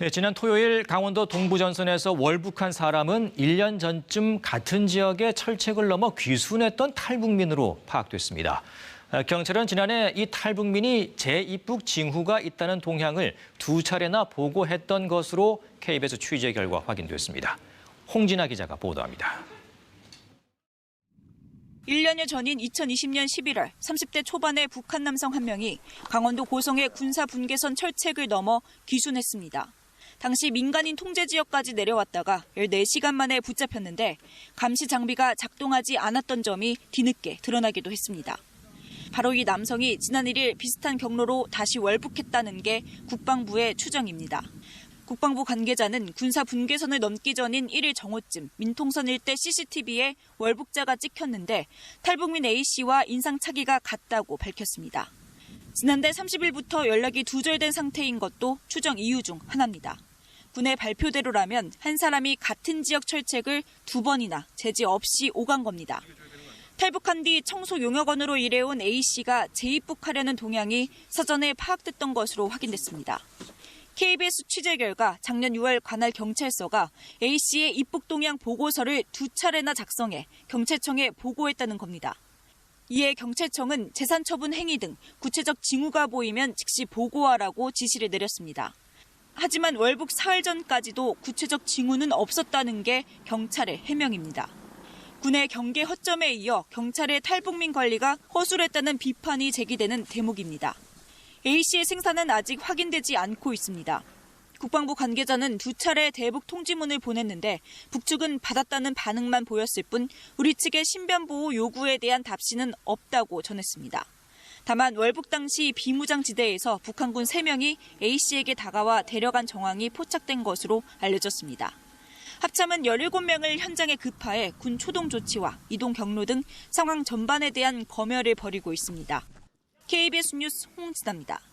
네, 지난 토요일 강원도 동부전선에서 월북한 사람은 1년 전쯤 같은 지역에 철책을 넘어 귀순했던 탈북민으로 파악됐습니다. 경찰은 지난해 이 탈북민이 재입국 징후가 있다는 동향을 2차례나 보고했던 것으로 KBS 취재 결과 확인됐습니다. 홍진아 기자가 보도합니다. 1년여 전인 2020년 11월 30대 초반의 북한 남성 한 명이 강원도 고성의 군사 분계선 철책을 넘어 귀순했습니다. 당시 민간인 통제 지역까지 내려왔다가 14시간 만에 붙잡혔는데 감시 장비가 작동하지 않았던 점이 뒤늦게 드러나기도 했습니다. 바로 이 남성이 지난 1일 비슷한 경로로 다시 월북했다는 게 국방부의 추정입니다. 국방부 관계자는 군사 분계선을 넘기 전인 1일 정오쯤 민통선 일대 CCTV에 월북자가 찍혔는데 탈북민 A씨와 인상 차기가 같다고 밝혔습니다. 지난달 30일부터 연락이 두절된 상태인 것도 추정 이유 중 하나입니다. 군의 발표대로라면 한 사람이 같은 지역 철책을 2번이나 제지 없이 오간 겁니다. 탈북한 뒤 청소용역원으로 일해온 A씨가 재입국하려는 동향이 사전에 파악됐던 것으로 확인됐습니다. KBS 취재 결과 작년 6월 관할 경찰서가 A씨의 입국 동향 보고서를 2차례나 작성해 경찰청에 보고했다는 겁니다. 이에 경찰청은 재산 처분 행위 등 구체적 징후가 보이면 즉시 보고하라고 지시를 내렸습니다. 하지만 월북 사흘 전까지도 구체적 징후는 없었다는 게 경찰의 해명입니다. 군의 경계 허점에 이어 경찰의 탈북민 관리가 허술했다는 비판이 제기되는 대목입니다. A씨의 생사는 아직 확인되지 않고 있습니다. 국방부 관계자는 2차례 대북 통지문을 보냈는데 북측은 받았다는 반응만 보였을 뿐 우리 측의 신변 보호 요구에 대한 답신은 없다고 전했습니다. 다만 월북 당시 비무장지대에서 북한군 3명이 A씨에게 다가와 데려간 정황이 포착된 것으로 알려졌습니다. 합참은 17명을 현장에 급파해 군 초동 조치와 이동 경로 등 상황 전반에 대한 검열을 벌이고 있습니다. KBS 뉴스 홍진아입니다.